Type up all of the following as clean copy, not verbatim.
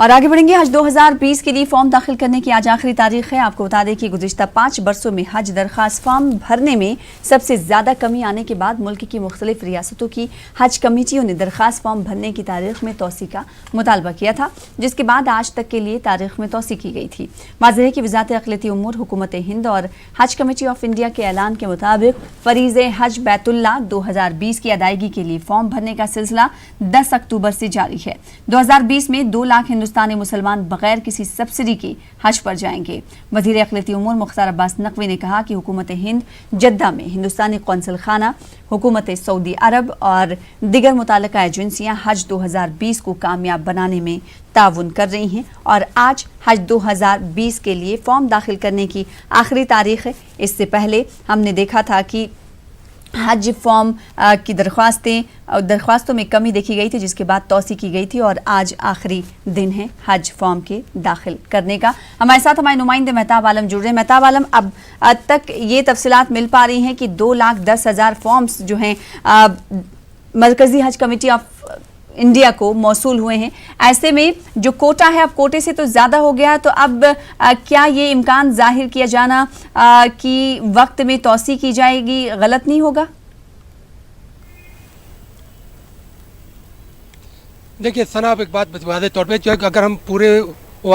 और आगे बढ़ेंगे। हज 2020 के लिए फॉर्म दाखिल करने की आज आखिरी तारीख है। आपको बता दें कि गुज़िश्ता 5 बरसों में हज दरख्वास्त फॉर्म भरने में सबसे ज्यादा कमी आने के बाद मुल्क की मुख्तलिफ रियासतों की हज कमेटियों ने दरख्वास्त फॉर्म भरने की तारीख में तोसी का मुतालबा किया था, जिसके बाद आज तक के लिए तारीख में तोसी की गई थी। वाज़ेह है कि वज़ारत अक़लियती उमूर, हुकूमत हिंद और हज कमेटी ऑफ इंडिया के ऐलान के मुताबिक फरीज़े हज बैतुल्लाह 2020 की अदायगी के लिए फॉर्म भरने का सिलसिला 10 अक्टूबर से जारी है। 2020 में 2 लाख हिंदुस्तानी मुसलमान बगैर किसी सब्सिडी के हज पर जाएंगे। वज़ीर अक़लियती उमूर मुख्तार अब्बास नकवी ने कहा कि हुकूमत हिंद जद्दा में हिंदुस्तानी कौंसल खाना, हुकूमत सऊदी अरब और दिगर मुताल्लिका एजेंसियां हज 2020 को कामयाब बनाने में ताउन कर रही हैं और आज हज 2020 के लिए फॉर्म दाखिल करने की आखिरी तारीख है। इससे पहले हमने देखा था कि हज फॉर्म की दरख्वास्तों में कमी देखी गई थी, जिसके बाद तौसी की गई थी और आज आखिरी दिन है हज फॉर्म के दाखिल करने का। हमारे साथ हमारे नुमाइंदे मेहताब आलम जुड़ रहे हैं। मेहताब आलम, अब तक ये तफसीलात मिल पा रही हैं कि 2,10,000 फॉर्म्स जो हैं मरकजी हज कमेटी ऑफ इंडिया को मौसूल हुए हैं। ऐसे में जो कोटा है, अब कोटे से तो ज़्यादा हो गया, तो अब क्या ये इम्कान जाहिर किया जाना कि वक्त में तौसी की जाएगी गलत नहीं होगा? देखिए सना, आप एक बात वाज़े तौर पे जो अगर हम पूरे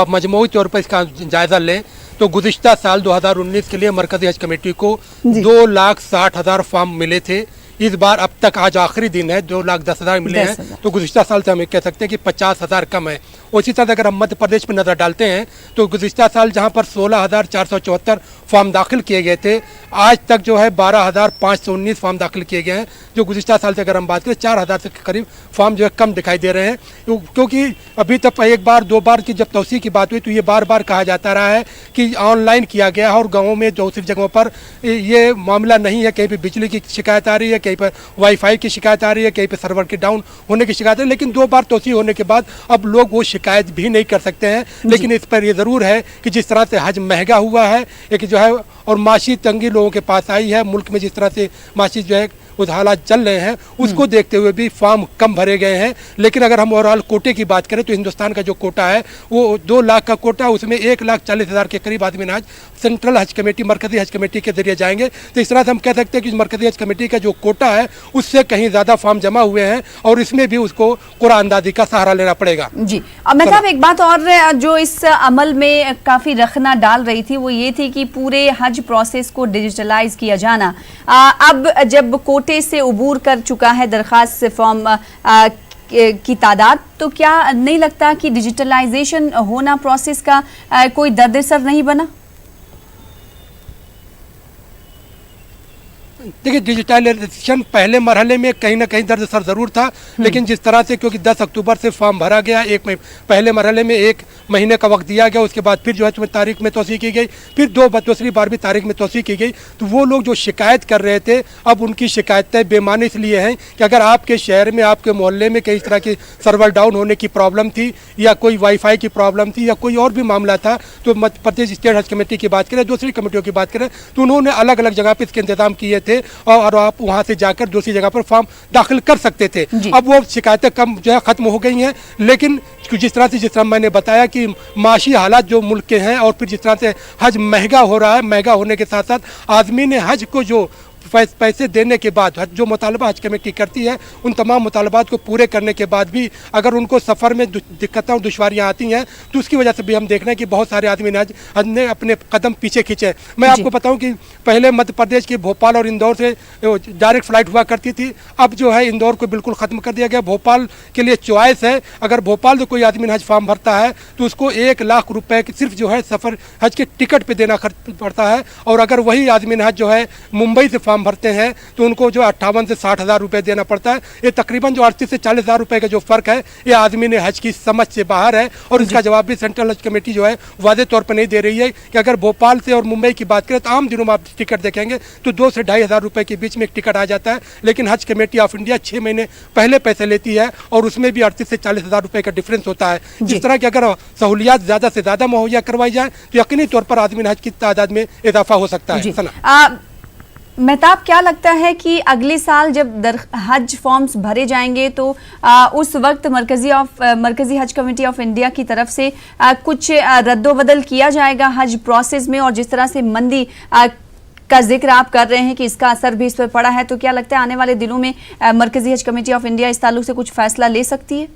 मजमूई तौर पर इसका जायज़ा लें तो गुज़िश्ता साल 2019 के लिए मरकज़ी हज कमेटी को 2,60,000 फॉर्म मिले थे। इस बार अब तक आज आखिरी दिन है, 2,10,000 मिले हैं, तो गुज़िश्ता साल से हम कह सकते हैं कि 50,000 कम है। उसी तरह अगर हम मध्य प्रदेश में नज़र डालते हैं तो गुज़िश्ता साल जहां पर 16,474 फॉर्म दाखिल किए गए थे, आज तक जो है 12,519 फॉर्म दाखिल किए गए हैं, जो गुज़िश्ता साल से अगर हम बात करें 4,000 से करीब फॉर्म जो है कम दिखाई दे रहे हैं। क्योंकि अभी तक एक बार 2 बार की जब तौसी की बात हुई तो ये बार बार कहा जाता रहा है कि ऑनलाइन किया गया है और गाँवों में दूसरी जगहों पर ये मामला नहीं है। कहीं पर बिजली की शिकायत आ रही है, कहीं पर वाईफाई की शिकायत आ रही है, कहीं पर सर्वर के डाउन होने की शिकायत है। लेकिन 2 बार तौसी होने के बाद अब लोग वो शिकायत भी नहीं कर सकते हैं। लेकिन इस पर ये ज़रूर है कि जिस तरह से हज महंगा हुआ है, एक जो है और माशी तंगी लोगों के पास आई है, मुल्क में जिस तरह से माशी जो है उस हालात चल रहे हैं, उसको देखते हुए भी फॉर्म कम भरे गए हैं। लेकिन अगर हम ओवरऑल कोटे की बात करें तो हिंदुस्तान का जो कोटा है वो 2 लाख का कोटा, उसमें 1,40,000 के करीब आदमी आज सेंट्रल हज कमेटी, मरकजी हज कमेटी के जरिए जाएंगे। तो इस तरह से हम कह सकते हैं कि मरकजी हज कमेटी का जो कोटा है उससे कहीं ज़्यादा फॉर्म जमा हुए हैं और इसमें भी उसको कुरान अंदाजी का सहारा लेना पड़ेगा। जी, अब मैं साहब एक बात और जो इस अमल में काफ़ी रखना डाल रही थी वो ये थी कि पूरे हज प्रोसेस को डिजिटलाइज किया जाना। अब जब कोटे से उबूर कर चुका है दरख्वास्त फॉर्म की तादाद, तो क्या नहीं लगता कि डिजिटलाइजेशन होना प्रोसेस का कोई दर्द-ए-सर नहीं बना? देखिए, डिजिटलाइजेशन पहले मरहले में कहीं ना कहीं दर्द सर ज़रूर था, लेकिन जिस तरह से क्योंकि 10 अक्टूबर से फॉर्म भरा गया, पहले मरहले में 1 महीने का वक्त दिया गया, उसके बाद फिर जो है तारीख में तोसी की गई, फिर दूसरी बार भी तारीख में तोसी की गई। तो वो लोग जो शिकायत कर रहे थे, अब उनकी शिकायतें बेमानी इसलिए हैं कि अगर आपके शहर में, आपके मोहल्ले में कई तरह की सर्वर डाउन होने की प्रॉब्लम थी या कोई वाईफाई की प्रॉब्लम थी या कोई और भी मामला था, तो मध्य प्रदेश स्टेट हज कमेटी की बात करें, दूसरी कमेटियों की बात करें, तो उन्होंने अलग अलग जगह पर इसके इंतजाम किए थे और आप वहां से जाकर दूसरी जगह पर फॉर्म दाखिल कर सकते थे। अब वो शिकायतें कम जो है खत्म हो गई हैं। लेकिन जिस तरह मैंने बताया कि माशी हालात जो मुल्क के हैं और फिर जिस तरह से हज महंगा हो रहा है, महंगा होने के साथ साथ आदमी ने हज को जो पैसे देने के बाद जो मुतालबा हज कमेटी करती है, उन तमाम मुतालबात को पूरे करने के बाद भी अगर उनको सफ़र में दिक्कतें और दुश्वारियाँ आती हैं तो उसकी वजह से भी हम देख रहे हैं कि बहुत सारे आदमी ने अपने कदम पीछे खींचे। मैं आपको बताऊं कि पहले मध्य प्रदेश के भोपाल और इंदौर से डायरेक्ट फ़्लाइट हुआ करती थी, अब जो है इंदौर को बिल्कुल ख़त्म कर दिया गया। भोपाल के लिए चॉइस है, अगर भोपाल से कोई आदमी हज फॉर्म भरता है तो उसको 1 लाख रुपये सिर्फ जो है सफ़र हज के टिकट पर देना पड़ता है, और अगर वही आदमी हज जो है मुंबई से फॉर्म भरते हैं तो उनको जो 58 से 60,000 रुपये देना पड़ता है। ये तकरीबन जो 38 से 40,000 रुपये का जो फ़र्क है, ये आदमी ने हज की समझ से बाहर है। और इसका जवाब भी सेंट्रल हज कमेटी जो है वाज़े तौर पर नहीं दे रही है कि अगर भोपाल से और मुंबई की बात करें तो आम दिनों में आप टिकट देखेंगे तो 2 से 2,500 रुपये के बीच में एक टिकट आ जाता है। लेकिन हज कमेटी ऑफ इंडिया 6 महीने पहले पैसे लेती है और उसमें भी 38 से 40,000 रुपये का डिफरेंस होता है। जिस तरह की अगर सहूलियात ज़्यादा से ज़्यादा मुहैया करवाई जाए तो यकीनी तौर पर आदमी हज की तादाद में इजाफा हो सकता है। मेहताब, क्या लगता है कि अगले साल जब हज फॉर्म्स भरे जाएंगे तो उस वक्त मरकजी हज कमेटी ऑफ इंडिया की तरफ से कुछ रद्दोबदल किया जाएगा हज प्रोसेस में, और जिस तरह से मंदी का जिक्र आप कर रहे हैं कि इसका असर भी इस पर पड़ा है, तो क्या लगता है आने वाले दिनों में मरकजी हज कमेटी ऑफ इंडिया इस ताल्लुक से कुछ फैसला ले सकती है?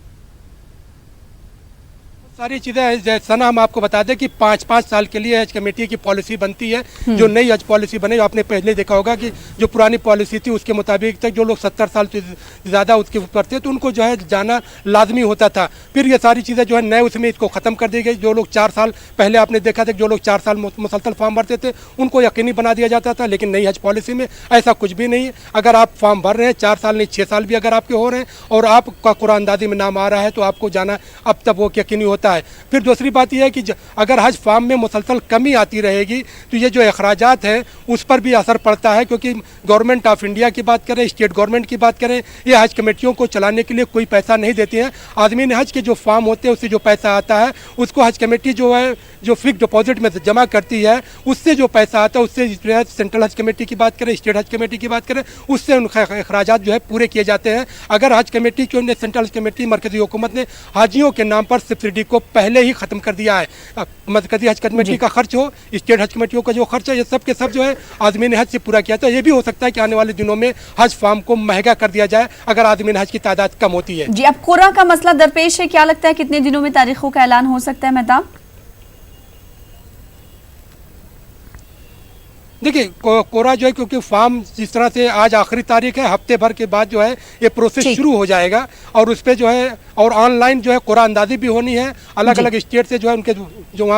सारी चीज़ें सना हम आपको बता दें कि 5-5 साल के लिए हज कमेटी की पॉलिसी बनती है। जो नई हज पॉलिसी बने, आपने पहले देखा होगा कि जो पुरानी पॉलिसी थी उसके मुताबिक तक जो लोग 70 साल से ज़्यादा उसके ऊपर थे तो उनको जो है जाना लाजमी होता था। फिर ये सारी चीज़ें जो है नए उसमें इसको ख़त्म कर दी गई। जो लोग 4 साल पहले आपने देखा था, जो लोग 4 साल मुसलसल फॉर्म भरते थे उनको यकीनी बना दिया जाता था, लेकिन नई हज पॉलिसी में ऐसा कुछ भी नहीं है। अगर आप फॉर्म भर रहे हैं 4 साल नहीं 6 साल भी अगर आपके हो रहे हैं और आपका कुरानदादी में नाम आ रहा है तो आपको जाना अब तक वो यकीनी होता है। फिर दूसरी बात यह है कि अगर हज फॉर्म में मुसलसल कमी आती रहेगी तो ये जो अखराजात हैं उस पर भी असर पड़ता है, क्योंकि गवर्नमेंट ऑफ इंडिया की बात करें, स्टेट गवर्नमेंट की बात करें, ये हज कमेटियों को चलाने के लिए कोई पैसा नहीं देती हैं। आदमी ने हज के जो फॉर्म होते हैं उससे जो पैसा आता है उसको हज कमेटी जो है जो फिक्स डिपॉजिट में जमा करती है उससे जो पैसा आता है उससे सेंट्रल हज कमेटी की बात करें, स्टेट हज कमेटी की बात करें, उससे उनके अखराजात जो है पूरे किए जाते हैं। अगर हज कमेटी क्यों ने सेंट्रल हज कमेटी मरकजी हुकूमत ने हाजियों के नाम पर सब्सिडी को पहले ही ख़त्म कर दिया है। मरकजी हज कमेटी का खर्च हो, स्टेट हज कमेटियों का जो खर्च है, ये सब के सब जो है आदमी ने हज से पूरा किया। तो ये भी हो सकता है कि आने वाले दिनों में हज फॉर्म को महंगा कर दिया जाए अगर आदमी हज की तादाद कम होती है। जी, अब कुरा का मसला दरपेश है, क्या लगता है कितने दिनों में तारीखों का ऐलान हो सकता है मेहताब? देखिए कोरा जो है, क्योंकि फॉर्म जिस तरह से आज आखिरी तारीख है, हफ्ते भर के बाद जो है ये प्रोसेस शुरू हो जाएगा और उस पर जो है और ऑनलाइन जो है कोरा अंदाजी भी होनी है। अलग अलग स्टेट से जो है उनके जो